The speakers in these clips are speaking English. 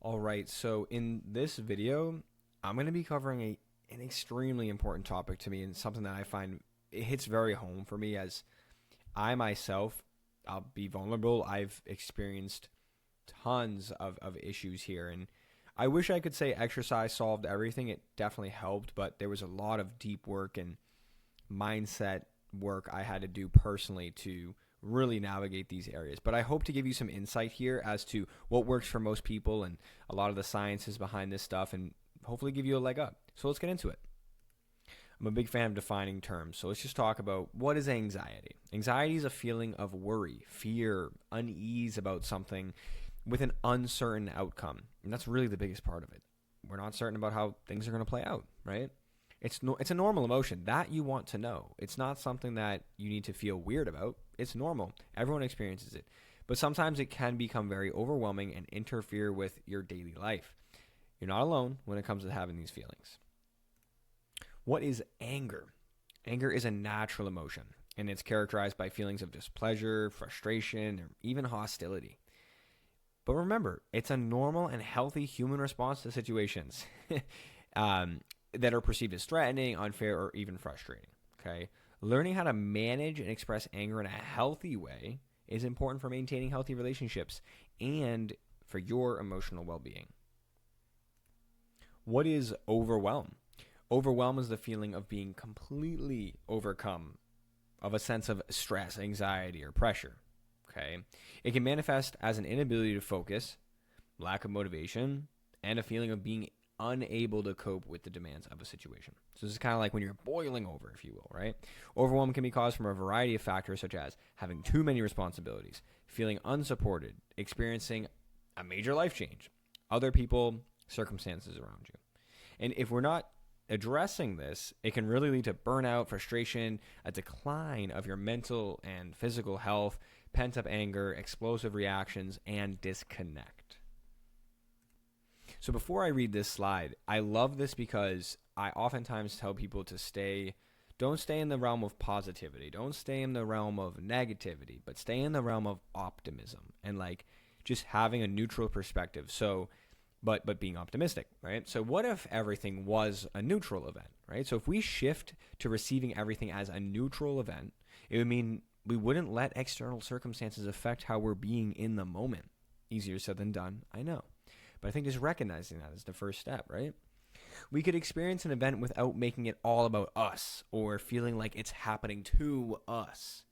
All right, so in this video, I'm going to be covering an extremely important topic to me and something that I find it hits very home for me as I myself, I'll be vulnerable. I've experienced tons of issues here, and I wish I could say exercise solved everything. It definitely helped, but there was a lot of deep work and mindset work I had to do personally to really navigate these areas. But I hope to give you some insight here as to what works for most people and a lot of the sciences behind this stuff and hopefully give you a leg up. So let's get into it. I'm a big fan of defining terms. So let's just talk about what is anxiety. Anxiety is a feeling of worry, fear, unease about something with an uncertain outcome. And that's really the biggest part of it. We're not certain about how things are going to play out, right? It's a normal emotion that you want to know. It's not something that you need to feel weird about. It's normal. Everyone experiences it. But sometimes it can become very overwhelming and interfere with your daily life. You're not alone when it comes to having these feelings. What is anger? Anger is a natural emotion, and it's characterized by feelings of displeasure, frustration, or even hostility. But remember, it's a normal and healthy human response to situations. That are perceived as threatening, unfair, or even frustrating. Okay, learning how to manage and express anger in a healthy way is important for maintaining healthy relationships and for your emotional well-being. What is overwhelm? Overwhelm is the feeling of being completely overcome, of a sense of stress, anxiety, or pressure. Okay, it can manifest as an inability to focus, lack of motivation, and a feeling of being unable to cope with the demands of a situation. So this is kind of like when you're boiling over, if you will, right? Overwhelm can be caused from a variety of factors such as having too many responsibilities, feeling unsupported, experiencing a major life change, other people, circumstances around you. And if we're not addressing this, it can really lead to burnout, frustration, a decline of your mental and physical health, pent-up anger, explosive reactions, and disconnect. So before I read this slide, I love this because I oftentimes tell people to don't stay in the realm of positivity. Don't stay in the realm of negativity, but stay in the realm of optimism and like just having a neutral perspective. So, but being optimistic, right? So what if everything was a neutral event, right? So if we shift to receiving everything as a neutral event, it would mean we wouldn't let external circumstances affect how we're being in the moment. Easier said than done, I know. But I think just recognizing that is the first step, right? We could experience an event without making it all about us or feeling like it's happening to us,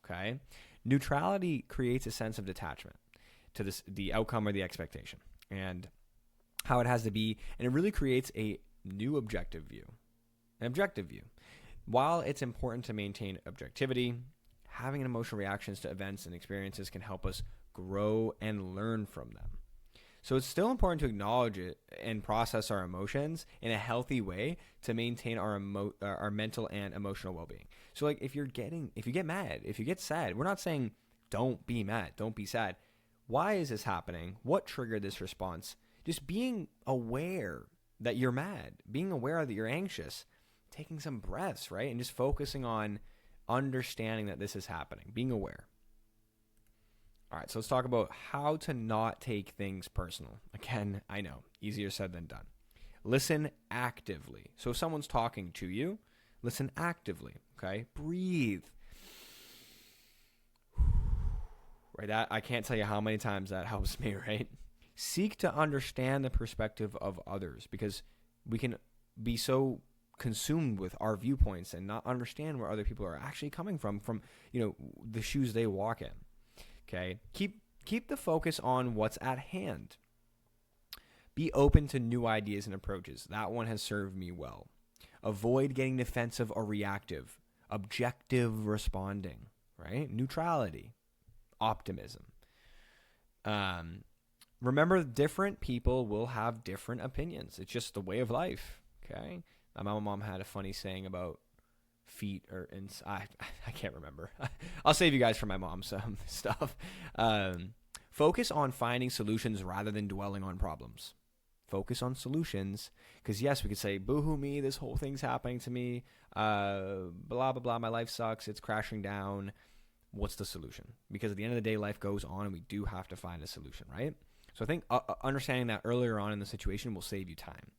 okay? Neutrality creates a sense of detachment to the outcome or the expectation and how it has to be, and it really creates a new objective view, an objective view. While it's important to maintain objectivity, having emotional reactions to events and experiences can help us grow and learn from them. So it's still important to acknowledge it and process our emotions in a healthy way to maintain our mental and emotional well-being. So like if you get mad, if you get sad, we're not saying don't be mad, don't be sad. Why is this happening? What triggered this response? Just being aware that you're mad, being aware that you're anxious, taking some breaths, right? And just focusing on understanding that this is happening, being aware. All right, so let's talk about how to not take things personal. Again, I know, easier said than done. Listen actively. So if someone's talking to you, listen actively, okay? Breathe. Right, that I can't tell you how many times that helps me, right? Seek to understand the perspective of others because we can be so consumed with our viewpoints and not understand where other people are actually coming from, the shoes they walk in. Okay, keep the focus on what's at hand. Be open to new ideas and approaches. That one has served me well. Avoid getting defensive or reactive. Objective responding, right? Neutrality, optimism. Remember, different people will have different opinions. It's just the way of life, okay? My mom had a funny saying about feet I can't remember. I'll save you guys for my mom's stuff. Focus on finding solutions rather than dwelling on problems. Focus on solutions because yes, we could say boo-hoo me, this whole thing's happening to me, blah blah blah, my life sucks, it's crashing down. What's the solution? Because at the end of the day, life goes on and we do have to find a solution, right? So I think understanding that earlier on in the situation will save you time.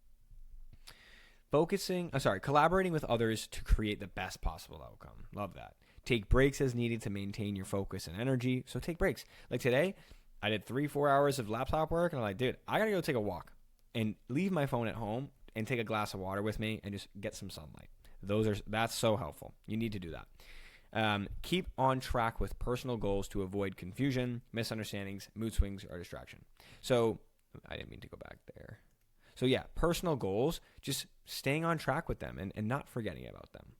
Collaborating with others to create the best possible outcome. Love that. Take breaks as needed to maintain your focus and energy. So take breaks. Like today, I did 3-4 hours of laptop work, and I'm like, dude, I gotta go take a walk and leave my phone at home and take a glass of water with me and just get some sunlight. That's so helpful. You need to do that. Keep on track with personal goals to avoid confusion, misunderstandings, mood swings, or distraction. So I didn't mean to go back there. So yeah, personal goals, just staying on track with them and not forgetting about them.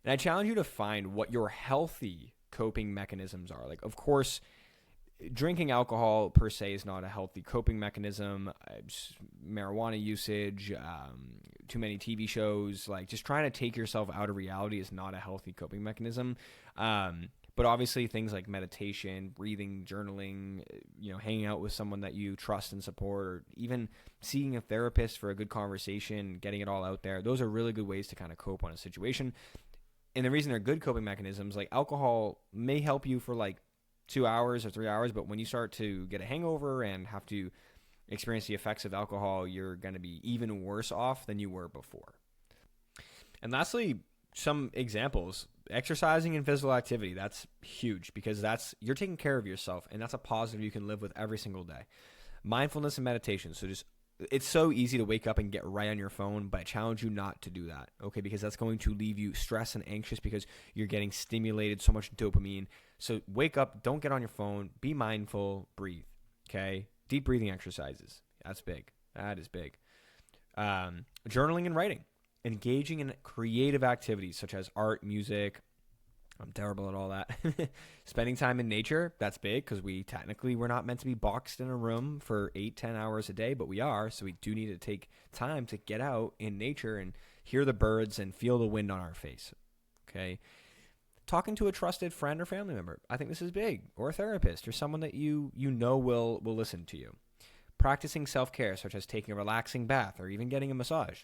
And I challenge you to find what your healthy coping mechanisms are. Like, of course, drinking alcohol per se is not a healthy coping mechanism. Marijuana usage, too many TV shows, like just trying to take yourself out of reality is not a healthy coping mechanism. But obviously things like meditation, breathing, journaling, hanging out with someone that you trust and support, or even seeing a therapist for a good conversation, getting it all out there. Those are really good ways to kind of cope on a situation. And the reason they're good coping mechanisms, like alcohol may help you for like 2 hours or 3 hours, but when you start to get a hangover and have to experience the effects of alcohol, you're going to be even worse off than you were before. And lastly, some examples. Exercising and physical activity, that's huge because you're taking care of yourself, and that's a positive you can live with every single day. Mindfulness and meditation. So it's so easy to wake up and get right on your phone, but I challenge you not to do that, okay? Because that's going to leave you stressed and anxious because you're getting stimulated, so much dopamine. So wake up, don't get on your phone, be mindful, breathe, okay? Deep breathing exercises. That's big. That is big. Journaling and writing. Engaging in creative activities such as art, music. I'm terrible at all that. Spending time in nature, that's big because we're not meant to be boxed in a room for 8-10 hours a day, but we are, so we do need to take time to get out in nature and hear the birds and feel the wind on our face, okay? Talking to a trusted friend or family member, I think this is big, or a therapist, or someone that you know will listen to you. Practicing self-care, such as taking a relaxing bath or even getting a massage.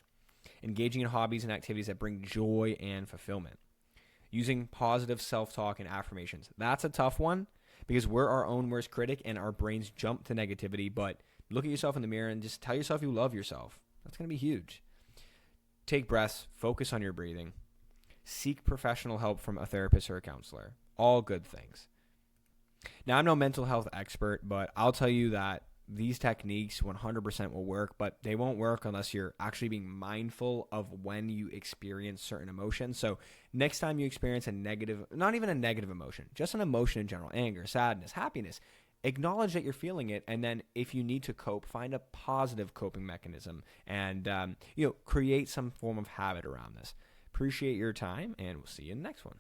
Engaging in hobbies and activities that bring joy and fulfillment. Using positive self-talk and affirmations. That's a tough one because we're our own worst critic and our brains jump to negativity, but look at yourself in the mirror and just tell yourself you love yourself. That's going to be huge. Take breaths. Focus on your breathing. Seek professional help from a therapist or a counselor. All good things. Now, I'm no mental health expert, but I'll tell you that these techniques 100% will work, but they won't work unless you're actually being mindful of when you experience certain emotions. So next time you experience a negative, not even a negative emotion, just an emotion in general, anger, sadness, happiness, acknowledge that you're feeling it. And then if you need to cope, find a positive coping mechanism and, create some form of habit around this. Appreciate your time, and we'll see you in the next one.